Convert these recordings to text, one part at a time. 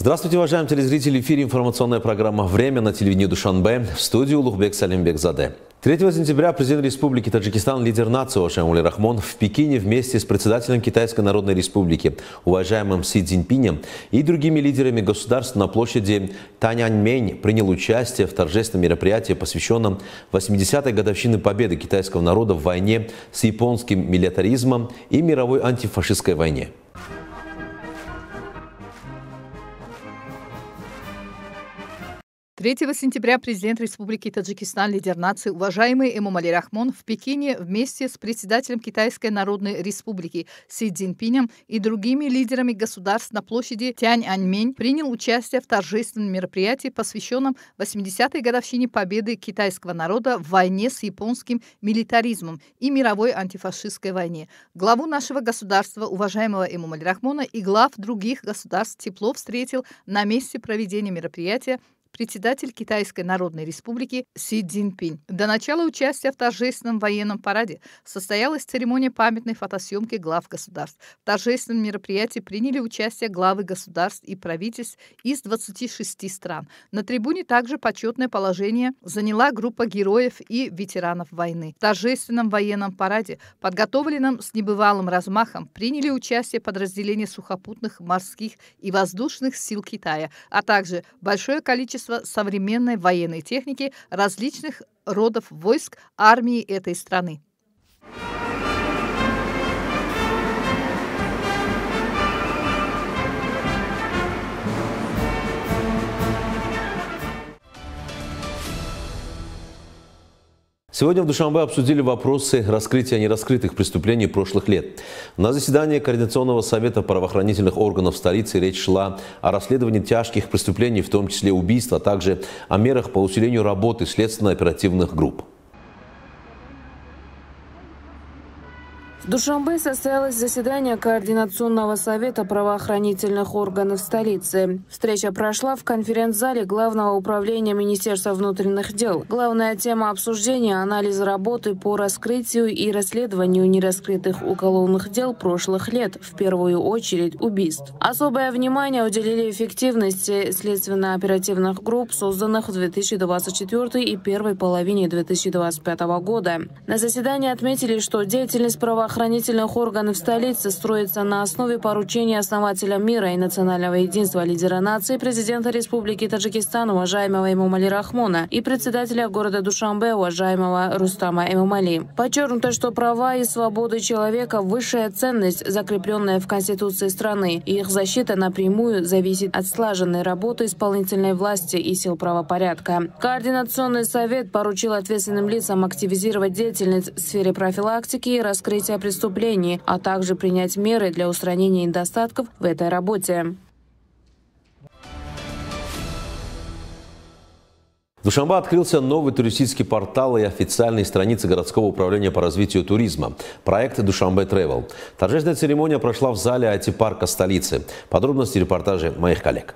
Здравствуйте, уважаемые телезрители! В эфире информационная программа «Время» на телевидении Душанбе. В студию Улугбек Салимбекзаде. 3 сентября президент Республики Таджикистан, лидер нации уважаемый Эмомали Рахмон в Пекине вместе с председателем Китайской Народной Республики уважаемым Си Цзиньпинем и другими лидерами государств на площади Тяньаньмэнь принял участие в торжественном мероприятии, посвященном 80-й годовщине победы китайского народа в войне с японским милитаризмом и мировой антифашистской войне. 3 сентября президент Республики Таджикистан, лидер нации, уважаемый Эмомали Рахмон в Пекине вместе с председателем Китайской Народной Республики Си Цзиньпинем и другими лидерами государств на площади Тяньаньмэнь принял участие в торжественном мероприятии, посвященном 80-й годовщине победы китайского народа в войне с японским милитаризмом и мировой антифашистской войне. Главу нашего государства, уважаемого Эмомали Рахмона, и глав других государств тепло встретил на месте проведения мероприятия председатель Китайской Народной Республики Си Цзиньпинь. До начала участия в торжественном военном параде состоялась церемония памятной фотосъемки глав государств. В торжественном мероприятии приняли участие главы государств и правительств из 26 стран. На трибуне также почетное положение заняла группа героев и ветеранов войны. В торжественном военном параде, подготовленном с небывалым размахом, приняли участие подразделения сухопутных, морских и воздушных сил Китая, а также большое количество современной военной техники различных родов войск армии этой страны. Сегодня в Душанбе обсудили вопросы раскрытия нераскрытых преступлений прошлых лет. На заседании Координационного совета правоохранительных органов столицы речь шла о расследовании тяжких преступлений, в том числе убийств, а также о мерах по усилению работы следственно-оперативных групп. В Душанбе состоялось заседание Координационного совета правоохранительных органов столицы. Встреча прошла в конференц-зале Главного управления Министерства внутренних дел. Главная тема обсуждения – анализ работы по раскрытию и расследованию нераскрытых уголовных дел прошлых лет, в первую очередь убийств. Особое внимание уделили эффективности следственно-оперативных групп, созданных в 2024 и первой половине 2025 года. На заседании отметили, что деятельность правоохранительных органов столицы строится на основе поручения основателя мира и национального единства, лидера нации, президента Республики Таджикистан, уважаемого Эмомали Рахмона, и председателя города Душанбе, уважаемого Рустама Эмомали. Подчеркнуто, что права и свободы человека – высшая ценность, закрепленная в Конституции страны, и их защита напрямую зависит от слаженной работы исполнительной власти и сил правопорядка. Координационный совет поручил ответственным лицам активизировать деятельность в сфере профилактики и раскрытия преступлений, а также принять меры для устранения недостатков в этой работе. В Душанбе открылся новый туристический портал и официальные страницы городского управления по развитию туризма. Проект «Душанбе Travel». Торжественная церемония прошла в зале IT-парка столицы. Подробности репортажа моих коллег.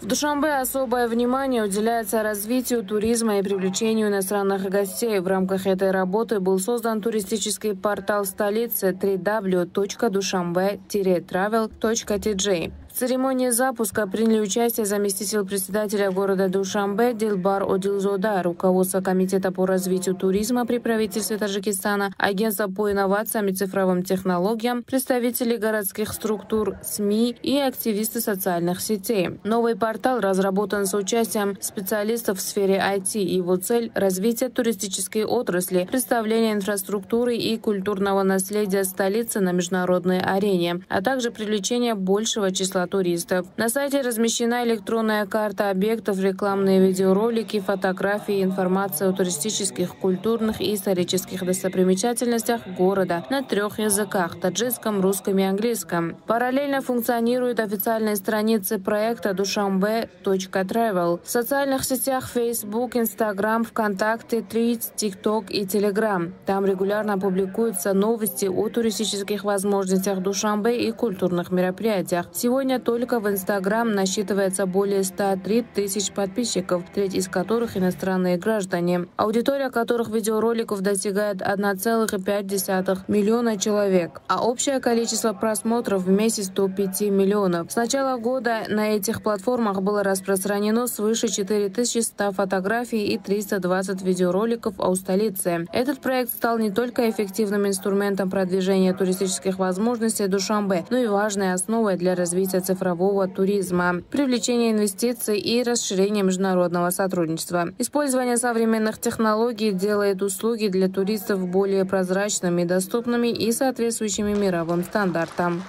В Душанбе особое внимание уделяется развитию туризма и привлечению иностранных гостей. В рамках этой работы был создан туристический портал столицы www.dushanbe-travel.tj. В церемонии запуска приняли участие заместитель председателя города Душанбе Дилбар Одилзода, руководство Комитета по развитию туризма при правительстве Таджикистана, агентство по инновациям и цифровым технологиям, представители городских структур, СМИ и активисты социальных сетей. Новый портал разработан с участием специалистов в сфере IT. Его цель – развитие туристической отрасли, представление инфраструктуры и культурного наследия столицы на международной арене, а также привлечение большего числа туристов. На сайте размещена электронная карта объектов, рекламные видеоролики, фотографии, информация о туристических, культурных и исторических достопримечательностях города на 3 языках – таджикском, русском и английском. Параллельно функционируют официальные страницы проекта dushanbe.travel в социальных сетях Facebook, Instagram, ВКонтакте, Threads, TikTok и Telegram. Там регулярно публикуются новости о туристических возможностях Душанбе и культурных мероприятиях. Сегодня Сегодня только в Инстаграм насчитывается более 103 тысяч подписчиков, треть из которых иностранные граждане, аудитория которых видеороликов достигает 1,5 миллиона человек, а общее количество просмотров в месяц 105 миллионов. С начала года на этих платформах было распространено свыше 4100 фотографий и 320 видеороликов о столице. Этот проект стал не только эффективным инструментом продвижения туристических возможностей Душанбе, но и важной основой для развития цифрового туризма, привлечения инвестиций и расширения международного сотрудничества. Использование современных технологий делает услуги для туристов более прозрачными, доступными и соответствующими мировым стандартам.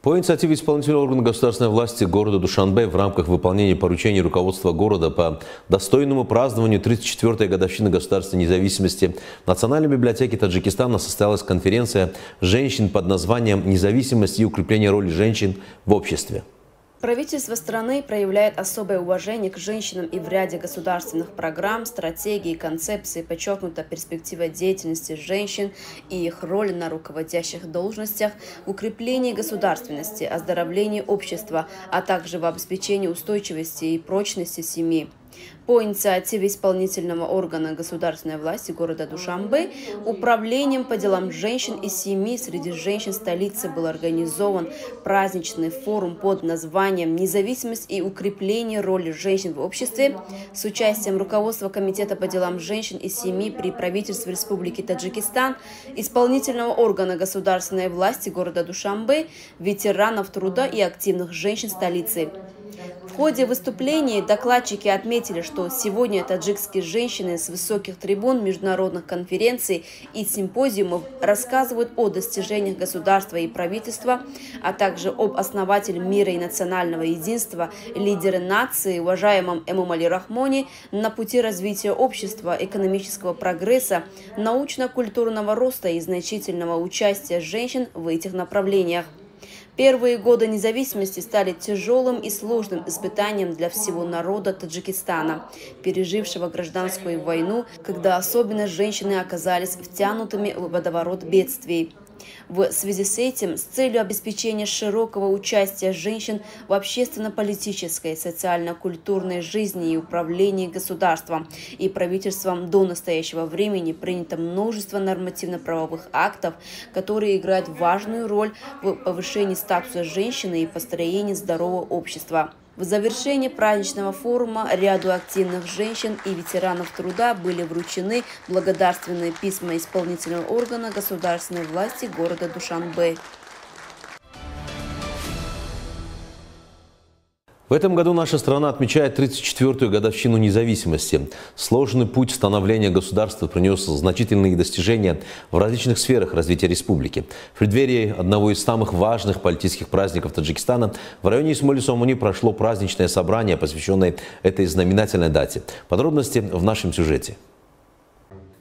По инициативе исполнительного органа государственной власти города Душанбе в рамках выполнения поручений руководства города по достойному празднованию 34-й годовщины государственной независимости в Национальной библиотеке Таджикистана состоялась конференция женщин под названием «Независимость и укрепление роли женщин в обществе». Правительство страны проявляет особое уважение к женщинам и в ряде государственных программ, стратегий и концепций подчеркнута перспектива деятельности женщин и их роль на руководящих должностях в укреплении государственности, оздоровлении общества, а также в обеспечении устойчивости и прочности семьи. По инициативе исполнительного органа государственной власти города Душанбе управлением по делам женщин и семьи среди женщин столицы был организован праздничный форум под названием «Независимость и укрепление роли женщин в обществе» с участием руководства Комитета по делам женщин и семьи при правительстве Республики Таджикистан, исполнительного органа государственной власти города Душанбе, ветеранов труда и активных женщин столицы. В ходе выступлений докладчики отметили, что сегодня таджикские женщины с высоких трибун международных конференций и симпозиумов рассказывают о достижениях государства и правительства, а также об основателе мира и национального единства, лидере нации, уважаемом Эмомали Рахмоне, на пути развития общества, экономического прогресса, научно-культурного роста и значительного участия женщин в этих направлениях. Первые годы независимости стали тяжелым и сложным испытанием для всего народа Таджикистана, пережившего гражданскую войну, когда особенно женщины оказались втянутыми в водоворот бедствий. В связи с этим, с целью обеспечения широкого участия женщин в общественно-политической, социально-культурной жизни и управлении государством и правительством до настоящего времени принято множество нормативно-правовых актов, которые играют важную роль в повышении статуса женщины и построении здорового общества. В завершении праздничного форума ряду активных женщин и ветеранов труда были вручены благодарственные письма исполнительного органа государственной власти города Душанбе. В этом году наша страна отмечает 34-ю годовщину независимости. Сложный путь становления государства принес значительные достижения в различных сферах развития республики. В преддверии одного из самых важных политических праздников Таджикистана в районе Исмоли-Сомони прошло праздничное собрание, посвященное этой знаменательной дате. Подробности в нашем сюжете.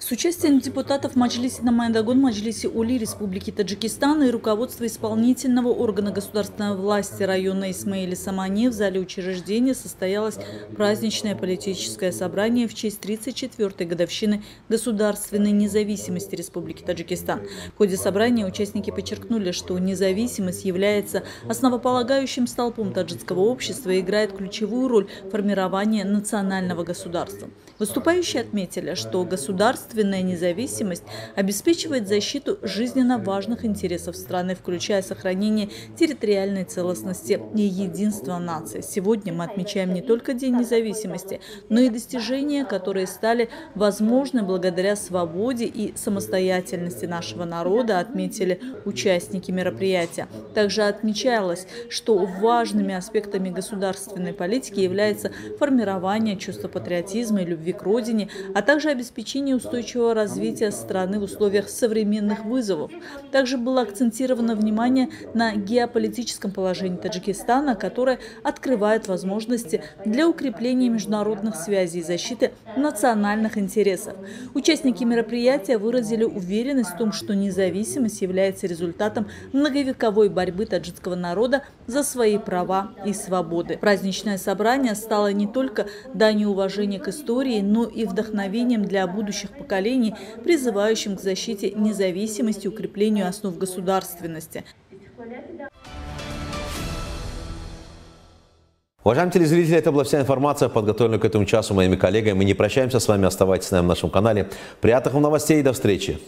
С участием депутатов Маджлиси Намайндагон, Маджлиси Ули Республики Таджикистан и руководства исполнительного органа государственной власти района Исмаили-Самани в зале учреждения состоялось праздничное политическое собрание в честь 34-й годовщины государственной независимости Республики Таджикистан. В ходе собрания участники подчеркнули, что независимость является основополагающим столпом таджикского общества и играет ключевую роль в формировании национального государства. Выступающие отметили, что государственная независимость обеспечивает защиту жизненно важных интересов страны, включая сохранение территориальной целостности и единства нации. Сегодня мы отмечаем не только День независимости, но и достижения, которые стали возможны благодаря свободе и самостоятельности нашего народа, отметили участники мероприятия. Также отмечалось, что важными аспектами государственной политики является формирование чувства патриотизма и любви к родине, а также обеспечение устойчивого развития страны в условиях современных вызовов. Также было акцентировано внимание на геополитическом положении Таджикистана, которое открывает возможности для укрепления международных связей и защиты национальных интересов. Участники мероприятия выразили уверенность в том, что независимость является результатом многовековой борьбы таджикского народа за свои права и свободы. Праздничное собрание стало не только данью уважения к истории, но и вдохновением для будущих поколений, призывающим к защите независимости и укреплению основ государственности. Уважаемые телезрители, это была вся информация, подготовленная к этому часу моими коллегами. Мы не прощаемся с вами, оставайтесь с нами на нашем канале. Приятных вам новостей и до встречи!